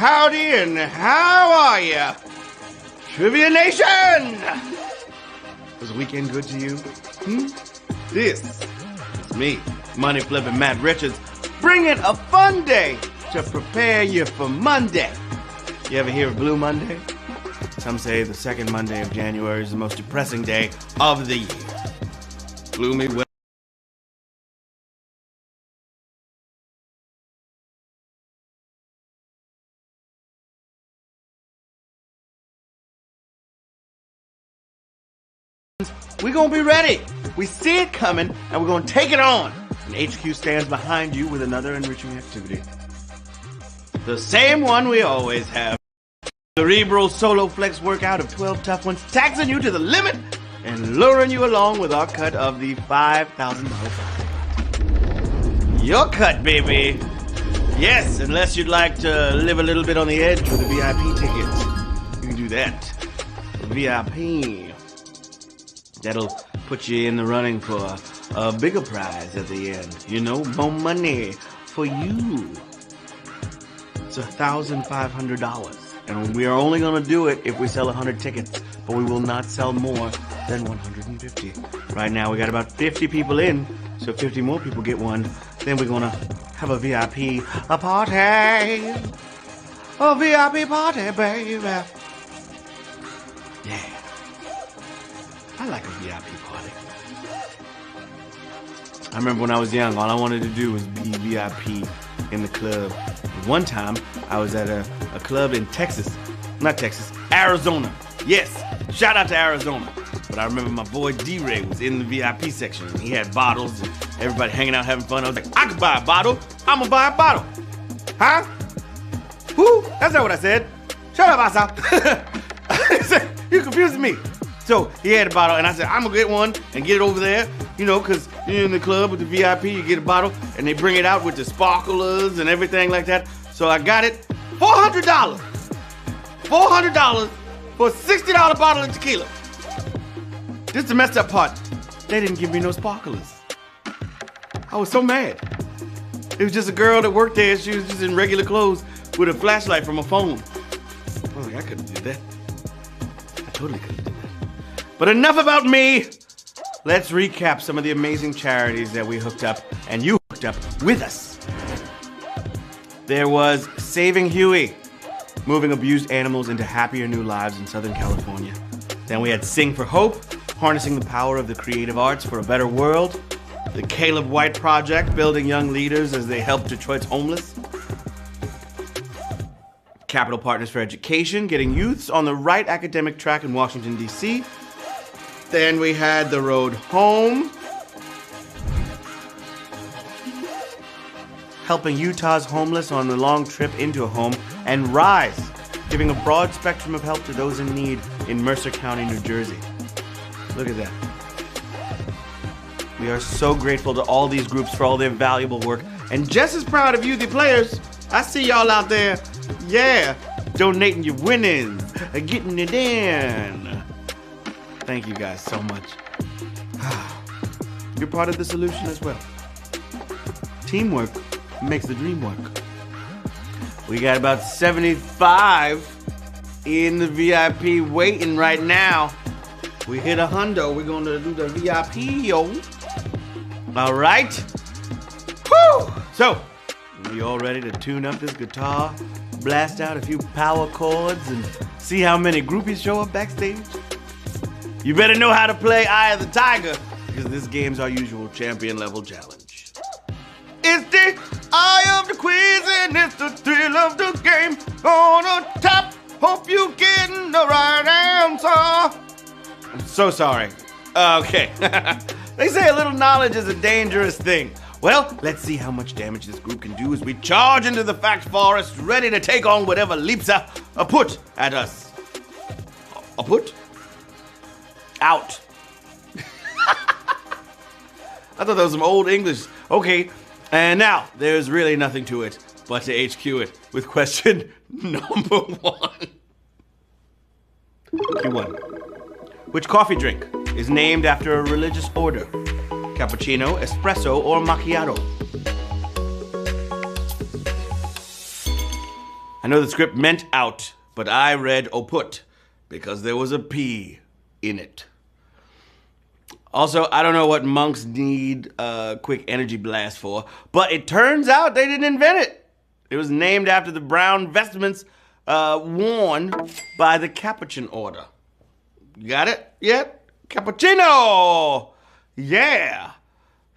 howdy, and how are ya? Trivia Nation! Was the weekend good to you? This is me, Money Flippin' Matt Richards, bringing a fun day to prepare you for Monday. You ever hear of Blue Monday? Some say the second Monday of January is the most depressing day of the year. Gloomy weather. We're gonna be ready. We see it coming, and we're gonna take it on. And HQ stands behind you with another enriching activity. The same one we always have. Cerebral solo flex workout of 12 tough ones, taxing you to the limit and luring you along with our cut of the $5,000 prize. Your cut, baby. Yes, unless you'd like to live a little bit on the edge with a VIP ticket. You can do that. VIP. That'll put you in the running for a bigger prize at the end. You know, more money for you. It's $1,500. And we are only going to do it if we sell 100 tickets. But we will not sell more than 150. Right now, we got about 50 people in. So if 50 more people get one, then we're going to have a VIP party. A VIP party, baby. Yeah. I like a VIP party. I remember when I was young, all I wanted to do was be VIP in the club. One time, I was at a club in Arizona. Yes, shout out to Arizona. But I remember my boy D-Ray was in the VIP section. And he had bottles and everybody hanging out having fun. I was like, I could buy a bottle. I'm gonna buy a bottle. Huh? Who? That's not what I said. Shut up, Asa. You confusing me. So he had a bottle, and I said, I'm gonna get one and get it over there, you know, because you're in the club with the VIP, you get a bottle, and they bring it out with the sparklers and everything like that. So I got it, $400. $400 for a $60 bottle of tequila. This is the messed up part. They didn't give me no sparklers. I was so mad. It was just a girl that worked there. She was just in regular clothes with a flashlight from her phone. I was like, I couldn't do that. I totally couldn't do that. But enough about me. Let's recap some of the amazing charities that we hooked up and you hooked up with us. There was Saving Huey, moving abused animals into happier new lives in Southern California. Then we had Sing for Hope, harnessing the power of the creative arts for a better world. The Caleb White Project, building young leaders as they help Detroit's homeless. Capital Partners for Education, getting youths on the right academic track in Washington, D.C. Then we had The Road Home, helping Utah's homeless on the long trip into a home, and Rise, giving a broad spectrum of help to those in need in Mercer County, New Jersey. Look at that. We are so grateful to all these groups for all their valuable work, and just as proud of you, the players. I see y'all out there, yeah, donating your winnings, getting it in. Thank you guys so much. You're part of the solution as well. Teamwork makes the dream work. We got about 75 in the VIP waiting right now. We hit $100. We're going to do the VIP, yo. All right. Woo! So, we all ready to tune up this guitar, blast out a few power chords, and see how many groupies show up backstage? You better know how to play Eye of the Tiger, because this game's our usual champion level challenge. It's the eye of the quiz, and it's the thrill of the game. Gonna tap, hope you getting the right answer. I'm so sorry. Okay. They say a little knowledge is a dangerous thing. Well, let's see how much damage this group can do as we charge into the fact forest, ready to take on whatever leaps a put at us. A put? Out. I thought that was some old English. Okay, and now there's really nothing to it but to HQ it with question number 1. Q1. Which coffee drink is named after a religious order? Cappuccino, espresso, or macchiato? I know the script meant out, but I read oput because there was a P in it. Also, I don't know what monks need a quick energy blast for, but it turns out they didn't invent it. It was named after the brown vestments worn by the Capuchin order. Got it yet? Cappuccino! Yeah!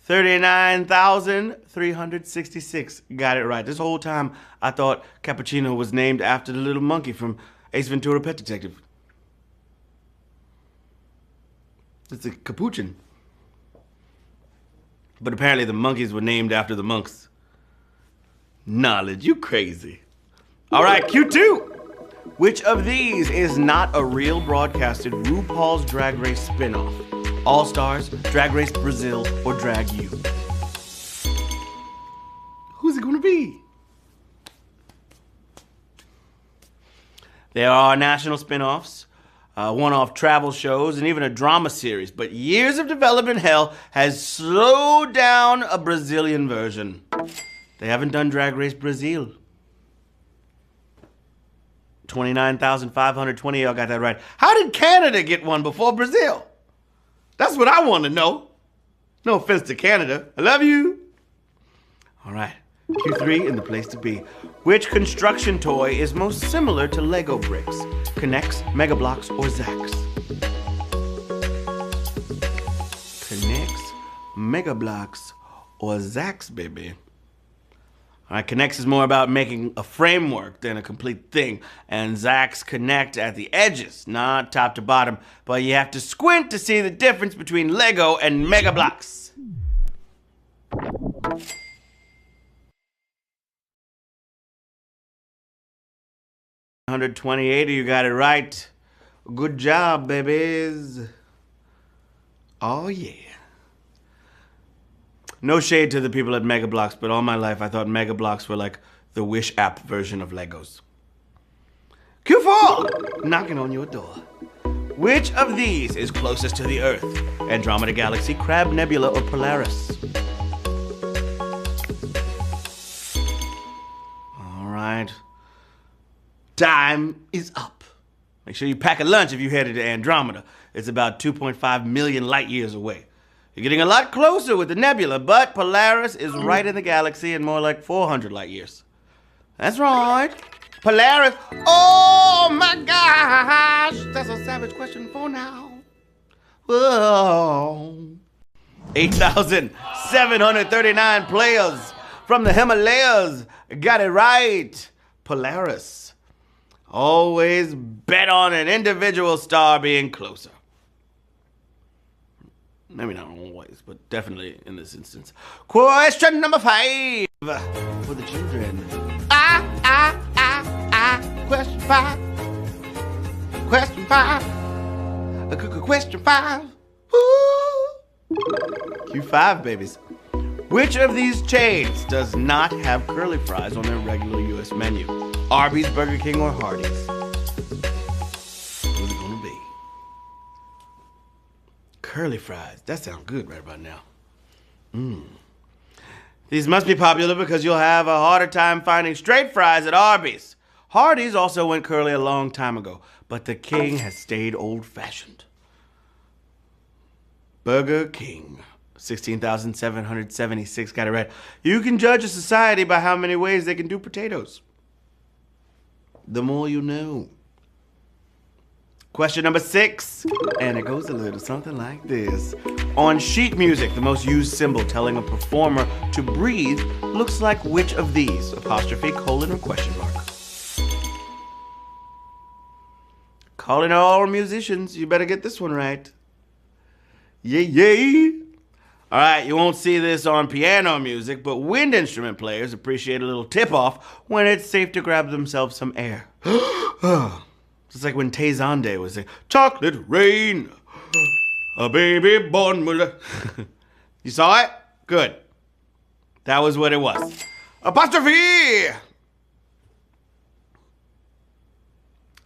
39,366. Got it right. This whole time, I thought Cappuccino was named after the little monkey from Ace Ventura Pet Detective. It's a capuchin. But apparently the monkeys were named after the monks. Knowledge, you crazy. All right, Q2. Which of these is not a real broadcasted RuPaul's Drag Race spin-off? All Stars, Drag Race Brazil, or Drag U? Who's it gonna be? There are national spin-offs, one-off travel shows, and even a drama series, but years of development hell has slowed down a Brazilian version. They haven't done Drag Race Brazil. 29,520, y'all got that right. How did Canada get one before Brazil? That's what I want to know. No offense to Canada. I love you. All right, Q3 in the place to be. Which construction toy is most similar to Lego bricks? K'NEX, Mega Bloks, or Zax? K'NEX, Mega Bloks, or Zax, baby. All right, K'NEX is more about making a framework than a complete thing, and Zax connect at the edges, not top to bottom, but you have to squint to see the difference between Lego and Mega Bloks. 128, you got it right. Good job, babies. Oh, yeah. No shade to the people at Mega Bloks, but all my life I thought Mega Bloks were like the Wish app version of Legos. Q4! Knocking on your door. Which of these is closest to the Earth? Andromeda Galaxy, Crab Nebula, or Polaris? All right. Time is up. Make sure you pack a lunch if you headed to Andromeda. It's about 2.5 million light years away. You're getting a lot closer with the nebula, but Polaris is right in the galaxy and more like 400 light years. That's right. Polaris. Oh my gosh. That's a savage question for now. Whoa. 8,739 players from the Himalayas got it right. Polaris. Always bet on an individual star being closer. Maybe not always, but definitely in this instance. Question number 5 for the children. Question 5. Question 5. Question 5. Ooh. Q5, babies. Which of these chains does not have curly fries on their regular U.S. menu? Arby's, Burger King, or Hardee's? Who's it gonna be? Curly fries. That sounds good right about now. These must be popular because you'll have a harder time finding straight fries at Arby's. Hardee's also went curly a long time ago, but the King has stayed old-fashioned. Burger King. 16,776 got it right. You can judge a society by how many ways they can do potatoes. The more you know. Question number 6, and it goes a little something like this. On sheet music, the most used symbol telling a performer to breathe looks like which of these? Apostrophe, colon, or question mark? Calling all musicians, you better get this one right. Yay, yay. All right, you won't see this on piano music, but wind instrument players appreciate a little tip-off when it's safe to grab themselves some air. It's like when Tay Zonday was saying, chocolate rain, a baby born with You saw it? Good. That was what it was. Apostrophe!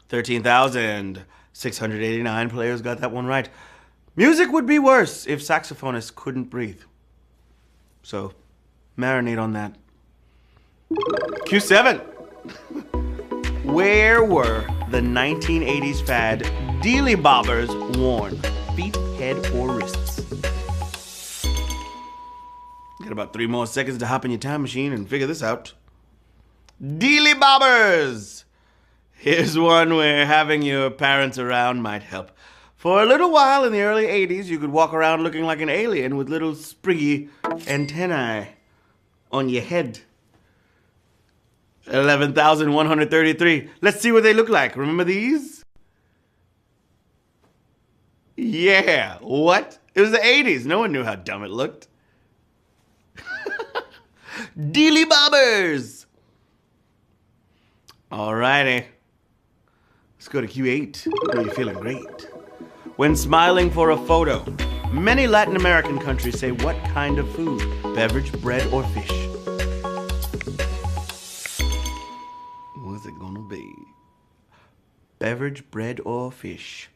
13,689 players got that one right. Music would be worse if saxophonists couldn't breathe. So, marinate on that. Q7. Where were the 1980s fad dealy bobbers worn? Feet, head, or wrists? Got about 3 more seconds to hop in your time machine and figure this out. Dealy bobbers! Here's one where having your parents around might help. For a little while in the early 80s, you could walk around looking like an alien with little spriggy antennae on your head. 11,133. Let's see what they look like. Remember these? Yeah, what? It was the 80s. No one knew how dumb it looked. Dealy bobbers! Alrighty. Let's go to Q8. I know you're feeling great. When smiling for a photo, many Latin American countries say what kind of food? Beverage, bread, or fish? What's it gonna be? Beverage, bread, or fish?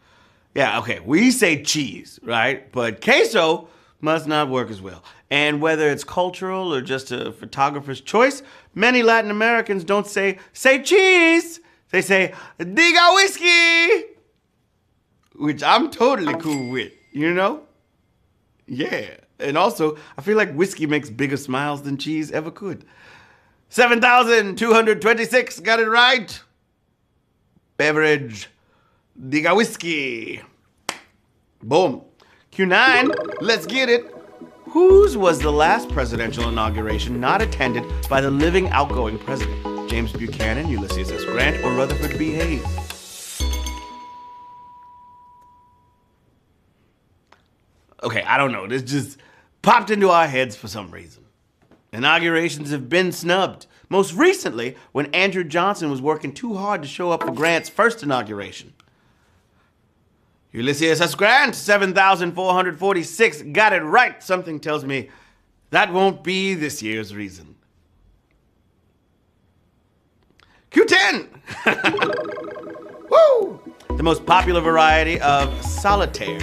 Yeah, okay, we say cheese, right? But queso must not work as well. And whether it's cultural or just a photographer's choice, many Latin Americans don't say cheese. They say, diga whiskey! Which I'm totally cool with, you know? Yeah. And also, I feel like whiskey makes bigger smiles than cheese ever could. 7,226, got it right. Beverage, diga whiskey. Boom. Q9, let's get it. Whose was the last presidential inauguration not attended by the living outgoing president? James Buchanan, Ulysses S. Grant, or Rutherford B. Hayes? Okay, I don't know. This just popped into our heads for some reason. Inaugurations have been snubbed. Most recently, when Andrew Johnson was working too hard to show up for Grant's first inauguration. Ulysses S. Grant, 7,446, got it right. Something tells me that won't be this year's reason. Q10! Woo! The most popular variety of solitaire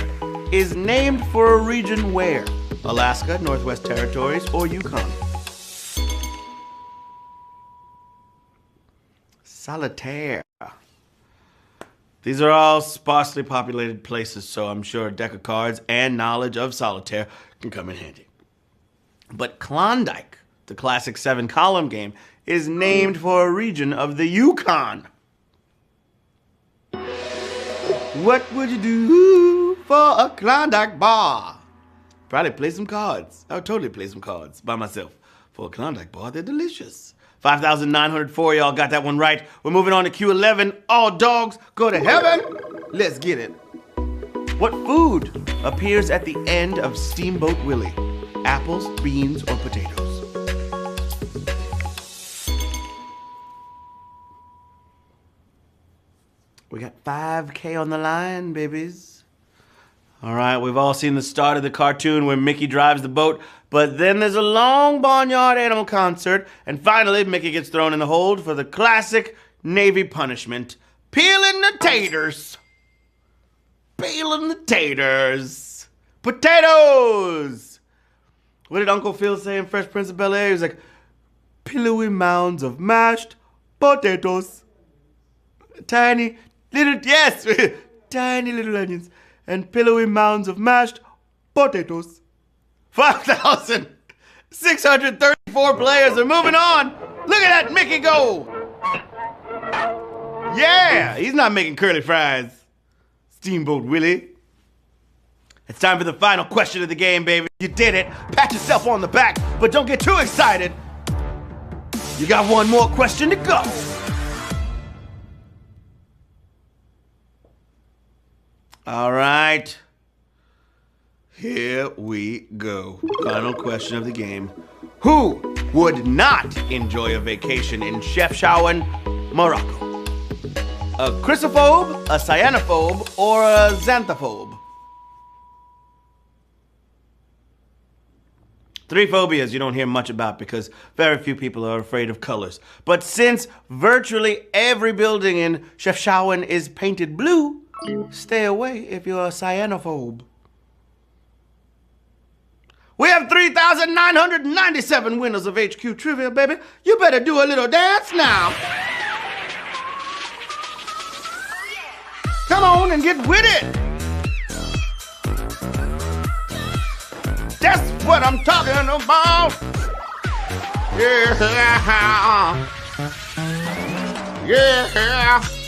is named for a region where? Alaska, Northwest Territories, or Yukon? Solitaire. These are all sparsely populated places, so I'm sure a deck of cards and knowledge of solitaire can come in handy. But Klondike, the classic 7-column game, is named for a region of the Yukon. What would you do for a Klondike bar? Probably play some cards. I would totally play some cards by myself. For a Klondike bar, they're delicious. 5,904, y'all got that one right. We're moving on to Q11. All dogs go to heaven. Let's get it. What food appears at the end of Steamboat Willie? Apples, beans, or potatoes? We got 5K on the line, babies. All right, we've all seen the start of the cartoon where Mickey drives the boat, but then there's a long barnyard animal concert, and finally Mickey gets thrown in the hold for the classic Navy punishment, peeling the taters. Peeling the taters. Potatoes! What did Uncle Phil say in Fresh Prince of Bel-Air? He was like, pillowy mounds of mashed potatoes. Tiny little, yes, tiny little onions. And pillowy mounds of mashed potatoes. 5,634 players are moving on. Look at that Mickey go. Yeah, he's not making curly fries. Steamboat Willie. It's time for the final question of the game, baby. You did it. Pat yourself on the back, but don't get too excited. You got one more question to go. All right, here we go. Final question of the game. Who would not enjoy a vacation in Chefchaouen, Morocco? A chrysophobe, a cyanophobe, or a xanthophobe? 3 phobias you don't hear much about because very few people are afraid of colors. But since virtually every building in Chefchaouen is painted blue, stay away if you're a cyanophobe. We have 3,997 winners of HQ Trivia, baby. You better do a little dance now. Come on and get with it. That's what I'm talking about. Yeah. Yeah.